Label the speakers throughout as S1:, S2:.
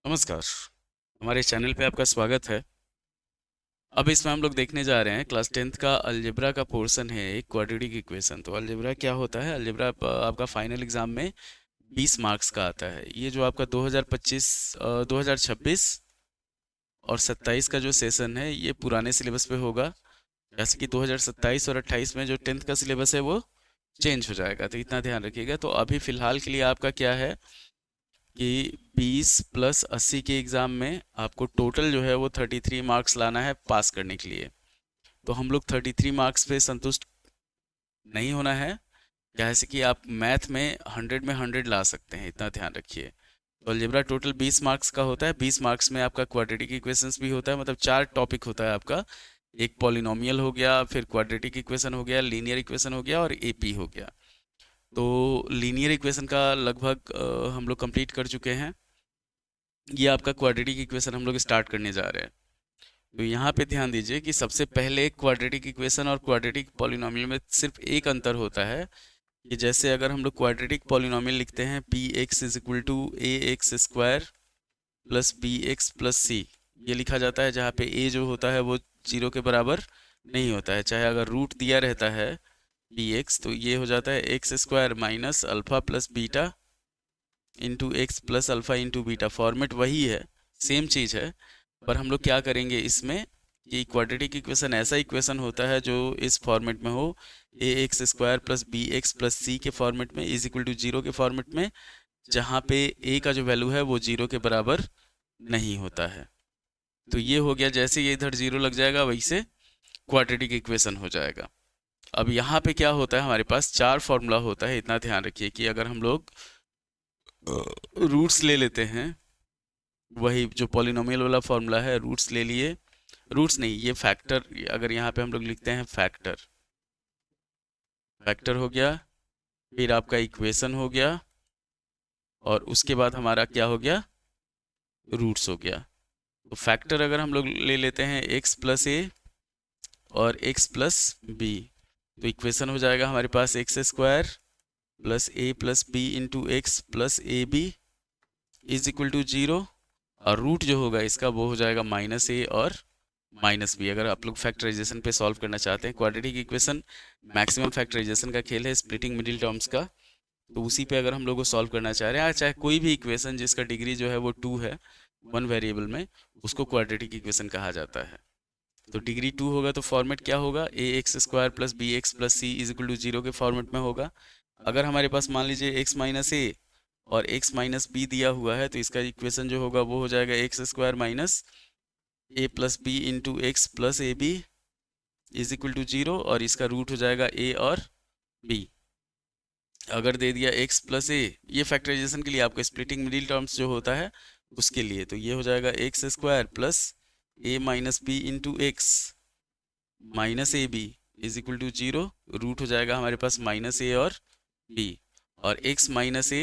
S1: नमस्कार। हमारे चैनल पे आपका स्वागत है। अब इसमें हम लोग देखने जा रहे हैं क्लास 10th का अलजेब्रा का पोर्शन है, एक क्वाड्रेटिक इक्वेशन। तो अलजेब्रा क्या होता है? अलजेब्रा आपका फाइनल एग्जाम में 20 मार्क्स का आता है। ये जो आपका 2025 2026 और 27 का जो सेशन है ये पुराने सिलेबस पे होगा। जैसे कि 2027 और 28 में जो 10th का सिलेबस है वो चेंज हो जाएगा, तो इतना ध्यान रखिएगा। तो अभी फिलहाल के लिए आपका क्या है कि 20 प्लस 80 के एग्ज़ाम में आपको टोटल जो है वो 33 मार्क्स लाना है पास करने के लिए। तो हम लोग 33 मार्क्स पे संतुष्ट नहीं होना है। जैसे कि आप मैथ में 100 में 100 ला सकते हैं, इतना ध्यान रखिए। तो अलजेब्रा टोटल 20 मार्क्स का होता है। 20 मार्क्स में आपका क्वाड्रेटिक इक्वेशंस भी होता है, मतलब 4 टॉपिक होता है आपका। एक पॉलिनोमियल हो गया, फिर क्वाड्रेटिक इक्वेशन हो गया, लीनियर इक्वेशन हो गया और एपी हो गया। तो लीनियर इक्वेशन का लगभग हम लोग कंप्लीट कर चुके हैं। ये आपका क्वाड्रेटिक इक्वेशन हम लोग स्टार्ट करने जा रहे हैं। तो यहाँ पे ध्यान दीजिए कि सबसे पहले क्वाड्रेटिक इक्वेशन और क्वाड्रेटिक पॉलिनोमियल में सिर्फ एक अंतर होता है कि जैसे अगर हम लोग क्वाड्रेटिक पॉलिनोमियल लिखते हैं p x is equal to a x square plus b x plus c, ये लिखा जाता है जहाँ पे ए जो होता है वो 0 के बराबर नहीं होता है। चाहे अगर रूट दिया रहता है बी एक्स तो ये हो जाता है x square minus alpha plus beta into x plus alpha into beta. Format वही है, सेम चीज़ है, पर हम लोग क्या करेंगे इसमें कि क्वाड्रेटिक इक्वेशन ऐसा इक्वेशन होता है जो इस फॉर्मेट में हो, a x square plus b x plus c के फॉर्मेट में इज इक्वल टू 0 के फॉर्मेट में, जहाँ पे ए का जो वैल्यू है वो 0 के बराबर नहीं होता है। तो ये हो गया, जैसे ये इधर 0 लग जाएगा वैसे क्वाड्रेटिक इक्वेशन हो जाएगा। अब यहाँ पे क्या होता है, हमारे पास 4 फॉर्मूला होता है। इतना ध्यान रखिए कि अगर हम लोग रूट्स ले लेते हैं, वही जो पॉलिनोमियल वाला फॉर्मूला है, रूट्स ले लिए, रूट्स नहीं ये फैक्टर, अगर यहाँ पे हम लोग लिखते हैं फैक्टर, फैक्टर हो गया, फिर आपका इक्वेशन हो गया, और उसके बाद हमारा क्या हो गया, रूट्स हो गया। तो फैक्टर अगर हम लोग ले लेते हैं एक्स प्लस ए और एक्स प्लस बी, तो इक्वेशन हो जाएगा हमारे पास x square plus a plus b into x plus a b is equal to 0। और रूट जो होगा इसका वो हो जाएगा माइनस ए और माइनस बी। अगर आप लोग फैक्टराइजेशन पे सॉल्व करना चाहते हैं, क्वाड्रेटिक इक्वेशन मैक्सिमम फैक्टराइजेशन का खेल है, स्प्लिटिंग मिडिल टर्म्स का। तो उसी पे अगर हम लोग को सॉल्व करना चाह रहे हैं, चाहे कोई भी इक्वेशन जिसका डिग्री जो है वो 2 है, 1 वेरिएबल में, उसको क्वाड्रेटिक इक्वेशन कहा जाता है। तो डिग्री 2 होगा तो फॉर्मेट क्या होगा, a x square plus b x plus c is equal to 0 के फॉर्मेट में होगा। अगर हमारे पास मान लीजिए एक्स माइनस ए और एक्स माइनस बी दिया हुआ है, तो इसका इक्वेशन जो होगा वो हो जाएगा x square minus a plus b into x plus a b is equal to 0, और इसका रूट हो जाएगा ए और बी। अगर दे दिया एक्स प्लस ए, ये फैक्टराइजेशन के लिए, आपका स्प्लिटिंग मिडिल टर्म्स जो होता है उसके लिए, तो ये हो जाएगा x square plus a minus b into x minus a b is equal to 0। Root हो जाएगा हमारे पास माइनस ए और बी, और x minus a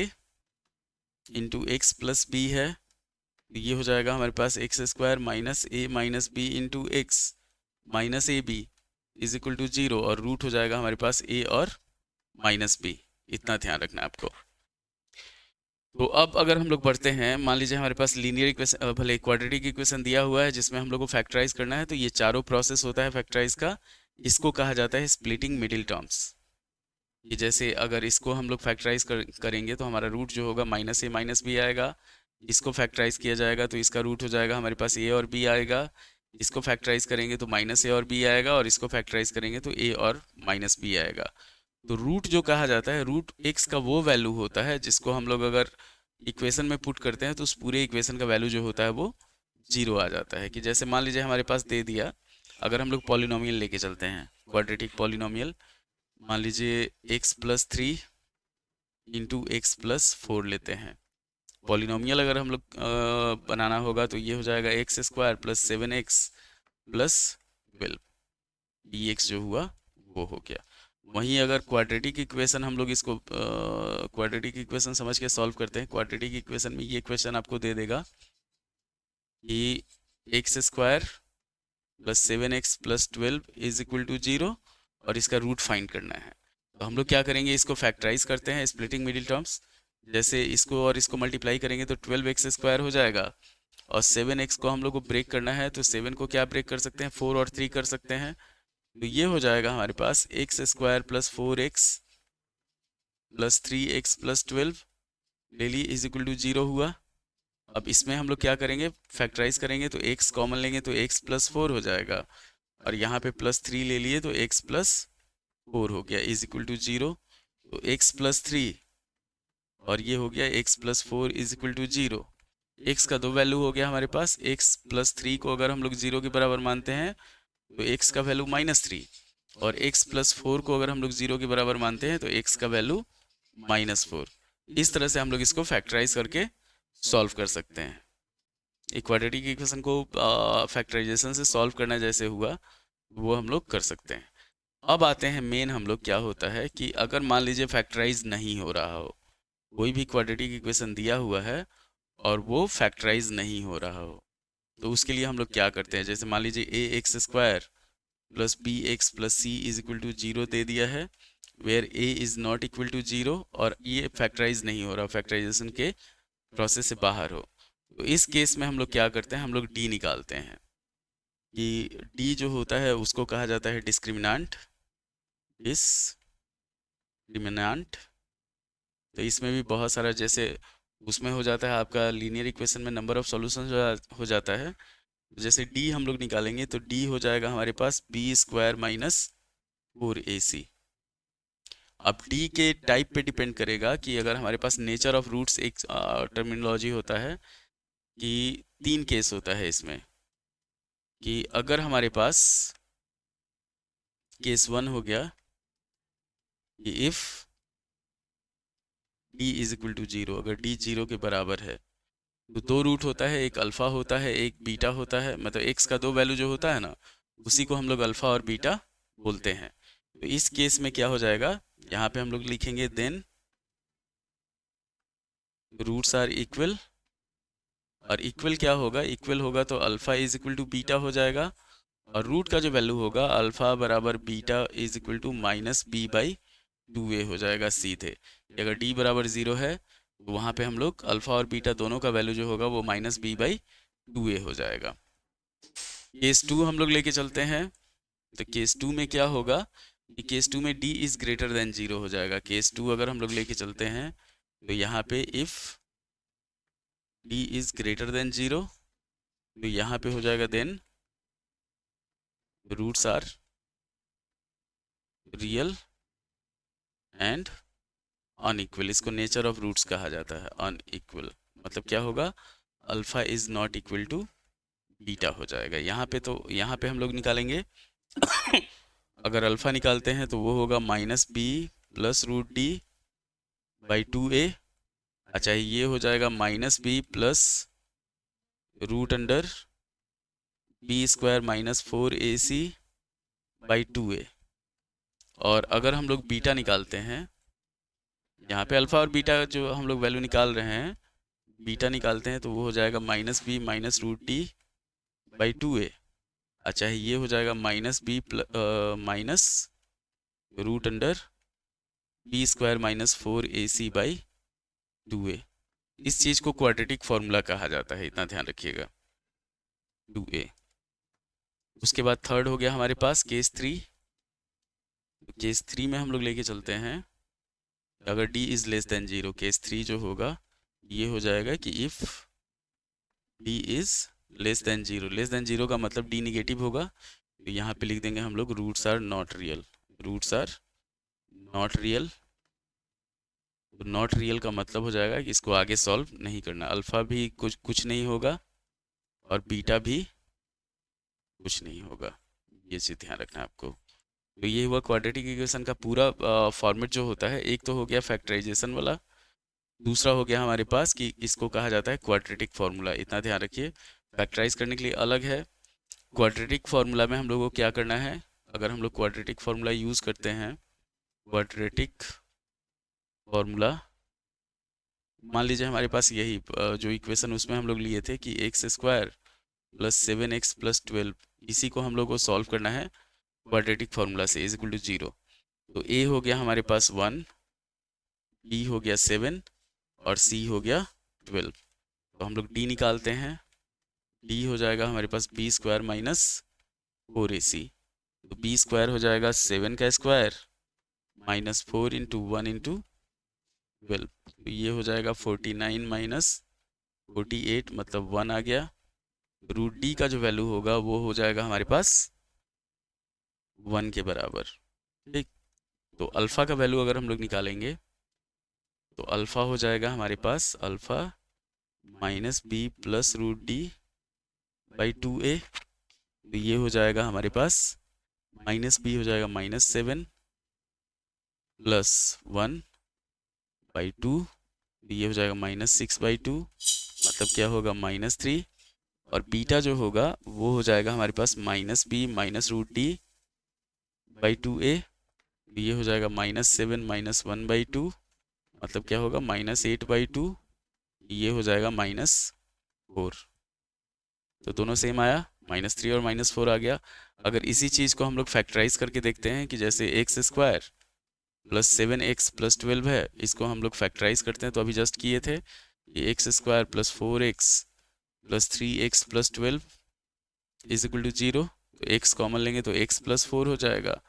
S1: into x plus b है, तो ये हो जाएगा हमारे पास x square minus a minus b into x minus a b is equal to 0, और रूट हो जाएगा हमारे पास ए और माइनस बी। इतना ध्यान रखना है आपको। तो अब अगर हम लोग बढ़ते हैं, मान लीजिए हमारे पास लीनियर इक्वेशन, भले क्वाड्रेटिक इक्वेशन दिया हुआ है जिसमें हम लोग को फैक्टराइज करना है, तो ये चारों प्रोसेस होता है फैक्टराइज का। इसको कहा जाता है स्प्लिटिंग मिडिल टर्म्स। ये जैसे अगर इसको हम लोग फैक्टराइज करेंगे तो हमारा रूट जो होगा माइनस ए माइनस बी आएगा। इसको फैक्टराइज किया जाएगा तो इसका रूट हो जाएगा हमारे पास ए और बी आएगा। इसको फैक्टराइज करेंगे तो माइनस ए और बी आएगा, और इसको फैक्टराइज करेंगे तो ए और माइनस बी आएगा। तो रूट जो कहा जाता है, रूट एक्स का वो वैल्यू होता है जिसको हम लोग अगर इक्वेशन में पुट करते हैं तो उस पूरे इक्वेशन का वैल्यू जो होता है वो 0 आ जाता है। कि जैसे मान लीजिए हमारे पास दे दिया, अगर हम लोग पॉलिनोमियल लेके चलते हैं, क्वाड्रेटिक पॉलिनोमियल, मान लीजिए x plus 3 into x plus 4 लेते हैं। पॉलिनोमियल अगर हम लोग बनाना होगा तो ये हो जाएगा x square plus 7x plus 12, D x जो हुआ वो हो गया। वहीं अगर क्वाड्रेटिक इक्वेशन हम लोग इसको क्वाड्रेटिक इक्वेशन समझ के सॉल्व करते हैं, क्वाड्रेटिक इक्वेशन में ये इक्वेशन आपको दे देगा कि x square plus 7x plus 12 is equal to 0, और इसका रूट फाइंड करना है। तो हम लोग क्या करेंगे, इसको फैक्टराइज करते हैं, स्प्लिटिंग मिडिल टर्म्स। जैसे इसको और इसको मल्टीप्लाई करेंगे तो 12x² हो जाएगा, और 7x को हम लोग को ब्रेक करना है, तो 7 को क्या ब्रेक कर सकते हैं, 4 और 3 कर सकते हैं। तो ये हो जाएगा हमारे पास x² plus 4x plus 3x plus 12 ले लिए इज इक्वल टू 0 हुआ। अब इसमें हम लोग क्या करेंगे, फैक्टराइज करेंगे तो x कॉमन लेंगे तो x प्लस 4 हो जाएगा, और यहाँ पे प्लस 3 ले लिए तो x प्लस 4 हो गया इज इक्वल टू 0। तो x प्लस 3 और ये हो गया x plus 4 is equal to 0। x का दो वैल्यू हो गया हमारे पास, x प्लस 3 को अगर हम लोग 0 के बराबर मानते हैं तो x का वैल्यू -3, और x प्लस 4 को अगर हम लोग 0 के बराबर मानते हैं तो x का वैल्यू -4। इस तरह से हम लोग इसको फैक्टराइज करके सॉल्व कर सकते हैं। एक क्वाड्रेटिक इक्वेशन को फैक्टराइजेशन से सॉल्व करना जैसे हुआ वो हम लोग कर सकते हैं। अब आते हैं मेन, हम लोग क्या होता है कि अगर मान लीजिए फैक्टराइज नहीं हो रहा हो, कोई भी क्वाड्रेटिक इक्वेशन दिया हुआ है और वो फैक्टराइज नहीं हो रहा हो, तो उसके लिए हम लोग क्या करते हैं, जैसे मान लीजिए ax² plus bx plus c is equal to 0 दे दिया है, where a is not equal to 0, और ये फैक्टराइज नहीं हो रहा, फैक्टराइजेशन के प्रोसेस से बाहर हो, तो इस केस में हम लोग क्या करते हैं, हम लोग d निकालते हैं कि d जो होता है उसको कहा जाता है डिस्क्रिमिनांट। तो इसमें भी बहुत सारा, जैसे उसमें हो जाता है आपका लीनियर इक्वेशन में नंबर ऑफ सॉल्यूशन हो जाता है, जैसे d हम लोग निकालेंगे तो d हो जाएगा हमारे पास b² माइनस 4ac। अब d के टाइप पे डिपेंड करेगा कि अगर हमारे पास नेचर ऑफ रूट्स एक टर्मिनोलॉजी होता है कि 3 केस होता है इसमें, कि अगर हमारे पास केस 1 हो गया कि if d is equal to 0, अगर d 0 के बराबर है, तो दो रूट होता है, एक अल्फा होता है एक बीटा होता है, मतलब x का दो वैल्यू जो होता है ना, उसी को हम लोग अल्फा और बीटा बोलते हैं। तो इस केस में क्या हो जाएगा, यहाँ पे हम लोग लिखेंगे देन रूट्स आर इक्वल, और इक्वल क्या होगा, इक्वल होगा तो alpha is equal to beta हो जाएगा, और रूट का जो वैल्यू होगा अल्फा बराबर beta is equal to -b/2a हो जाएगा सीधे। अगर d बराबर 0 है तो वहाँ पे हम लोग अल्फा और बीटा दोनों का वैल्यू जो होगा वो -b/2a हो जाएगा। केस 2 हम लोग लेके चलते हैं, तो केस 2 में क्या होगा कि केस 2 में d इज ग्रेटर देन 0 हो जाएगा। केस 2 अगर हम लोग लेके चलते हैं तो यहाँ पे if d is greater than 0, तो यहाँ पे हो जाएगा then roots are real and unequal. इसको नेचर ऑफ रूट्स कहा जाता है, अनइक्वल मतलब क्या होगा, alpha is not equal to beta हो जाएगा। यहाँ पे तो यहाँ पे हम लोग निकालेंगे अगर अल्फा निकालते हैं तो वो होगा -b प्लस √d/2a। अच्छा, ये हो जाएगा -b plus √b² minus 4ac/2a। और अगर हम लोग बीटा निकालते हैं, यहाँ पे अल्फा और बीटा जो हम लोग वैल्यू निकाल रहे हैं, बीटा निकालते हैं तो वो हो जाएगा -b माइनस √d/2a। अच्छा, ये हो जाएगा -b minus √b² minus 4ac/2a। इस चीज़ को क्वाड्रेटिक फॉर्मूला कहा जाता है, इतना ध्यान रखिएगा, 2a। उसके बाद थर्ड हो गया हमारे पास केस 3। केस 3 में हम लोग लेके चलते हैं, अगर d is less than 0, case 3 जो होगा ये हो जाएगा कि if d is less than 0, less than 0 का मतलब d निगेटिव होगा, तो यहाँ पे लिख देंगे हम लोग roots are not real. Roots are not real, तो नॉट रियल का मतलब हो जाएगा कि इसको आगे सॉल्व नहीं करना, अल्फा भी कुछ नहीं होगा और बीटा भी कुछ नहीं होगा, ये चीज़ ध्यान रखना है आपको। तो ये हुआ क्वाड्रेटिक इक्वेशन का पूरा फॉर्मेट जो होता है। एक तो हो गया फैक्टराइजेशन वाला, दूसरा हो गया हमारे पास कि इसको कहा जाता है क्वाड्रेटिक फार्मूला, इतना ध्यान रखिए। फैक्टराइज करने के लिए अलग है, क्वाड्रेटिक फार्मूला में हम लोगों को क्या करना है, अगर हम लोग क्वाड्रेटिक फार्मूला यूज़ करते हैं, क्वाड्रेटिक फार्मूला मान लीजिए हमारे पास यही जो इक्वेशन उसमें हम लोग लिए थे कि x² प्लस 7x प्लस 12, इसी को हम लोग को सॉल्व करना है क्वाड्रेटिक फार्मूला से इज इक्वल टू 0। तो a हो गया हमारे पास 1, b हो गया 7 और c हो गया 12। तो हम लोग d निकालते हैं। d हो जाएगा हमारे पास b स्क्वायर माइनस 4ac। तो b स्क्वायर हो जाएगा 7 का स्क्वायर माइनस 4 इंटू 1 इंटू 12। तो ये हो जाएगा 49 माइनस 48 मतलब 1 आ गया। रूट d का जो वैल्यू होगा वो हो जाएगा हमारे पास 1 के बराबर। ठीक। तो अल्फ़ा का वैल्यू अगर हम लोग निकालेंगे तो अल्फ़ा हो जाएगा हमारे पास alpha minus b plus root D by 2a। तो ये हो जाएगा हमारे पास माइनस बी हो जाएगा -7 प्लस 1 बाई 2। ये हो जाएगा -6/2 मतलब क्या होगा -3। और बीटा जो होगा वो हो जाएगा हमारे पास minus b minus root D by 2a। ये हो जाएगा -7 माइनस 1/2 मतलब क्या होगा -8/2। ये हो जाएगा -4। तो दोनों सेम आया, -3 और -4 आ गया। अगर इसी चीज़ को हम लोग फैक्टराइज करके देखते हैं कि जैसे x square plus 7x plus 12 है, इसको हम लोग फैक्टराइज करते हैं तो अभी जस्ट किए थे कि x square plus 4x plus 3x plus 12 is equal to 0। तो x कॉमन लेंगे तो x प्लस 4 हो जाएगा।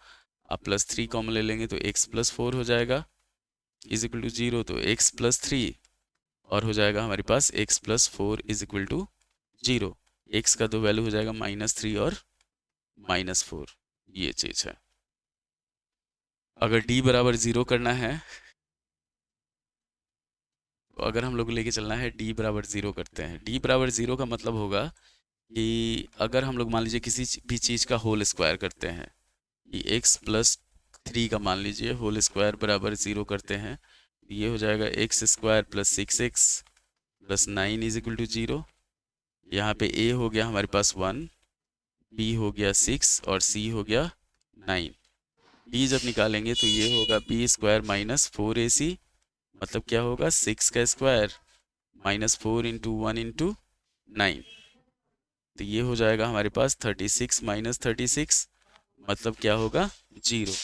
S1: आप प्लस 3 कॉमन ले लेंगे तो x प्लस 4 हो जाएगा इज इक्वल टू 0। तो x प्लस 3 और हो जाएगा हमारे पास x plus 4 is equal to 0। x का तो वैल्यू हो जाएगा -3 और -4। ये चीज़ है। अगर d बराबर 0 करना है तो अगर हम लोग लेके चलना है d बराबर 0 करते हैं। d बराबर 0 का मतलब होगा कि अगर हम लोग मान लीजिए किसी भी चीज़ का होल स्क्वायर करते हैं कि x प्लस 3 का मान लीजिए होल स्क्वायर बराबर 0 करते हैं, ये हो जाएगा x square plus 6x plus 9 is equal to 0। यहाँ पे a हो गया हमारे पास 1, b हो गया 6 और c हो गया 9। b जब निकालेंगे तो ये होगा b स्क्वायर माइनस 4ac मतलब क्या होगा 6 का स्क्वायर -4 इंटू 1 इंटू 9। तो ये हो जाएगा हमारे पास 36 माइनस 36 मतलब क्या होगा 0।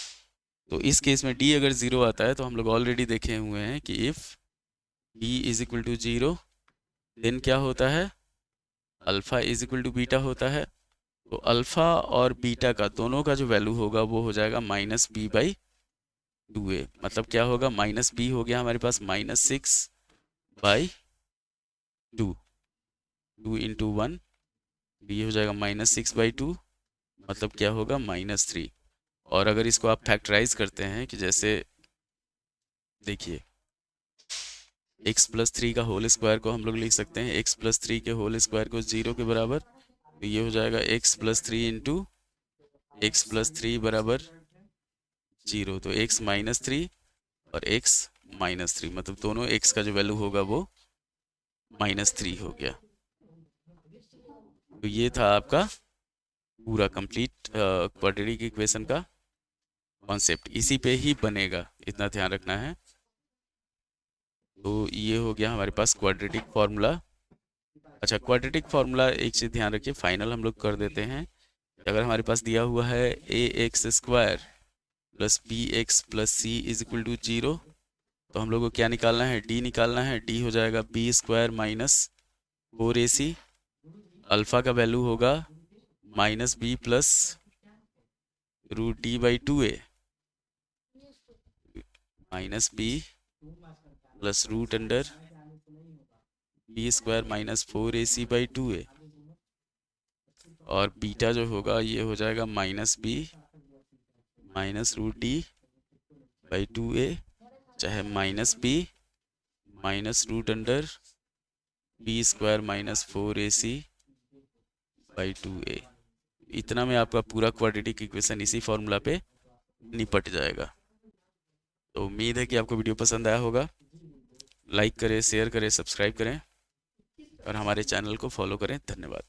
S1: तो इस केस में d अगर 0 आता है तो हम लोग ऑलरेडी देखे हुए हैं कि if d is equal to 0 then क्या होता है alpha is equal to beta होता है। तो अल्फ़ा और बीटा का दोनों का जो वैल्यू होगा वो हो जाएगा -b/2a मतलब क्या होगा -b हो गया हमारे पास -6/2 2 इंटू 1। ये हो जाएगा -6/2 मतलब क्या होगा -3। और अगर इसको आप फैक्टराइज करते हैं कि जैसे देखिए x प्लस 3 का होल स्क्वायर को हम लोग लिख सकते हैं x प्लस 3 के होल स्क्वायर को 0 के बराबर। तो ये हो जाएगा x plus 3 into x plus 3 बराबर 0। तो x -3 और x -3 मतलब दोनों x का जो वैल्यू होगा वो -3 हो गया। तो ये था आपका पूरा कंप्लीट क्वाड्रेटिक इक्वेशन का कॉन्सेप्ट। इसी पे ही बनेगा, इतना ध्यान रखना है। तो ये हो गया हमारे पास क्वाड्रेटिक फार्मूला। अच्छा, क्वाड्रेटिक फार्मूला एक चीज़ ध्यान रखिए, फाइनल हम लोग कर देते हैं। अगर हमारे पास दिया हुआ है ax square plus bx plus c is equal to 0 तो हम लोग को क्या निकालना है d निकालना है। d हो जाएगा b square minus 4ac। Alpha का वैल्यू होगा -b plus root D by 2a -b plus root under b square -4ac by 2a। और बीटा जो होगा ये हो जाएगा -b minus root D by 2a चाहे -b minus root under b square -4ac by 2a। इतना में आपका पूरा क्वाड्रेटिक इक्वेशन इसी फॉर्मूला पे निपट जाएगा। तो उम्मीद है कि आपको वीडियो पसंद आया होगा। लाइक करें, शेयर करें, सब्सक्राइब करें और हमारे चैनल को फॉलो करें। धन्यवाद।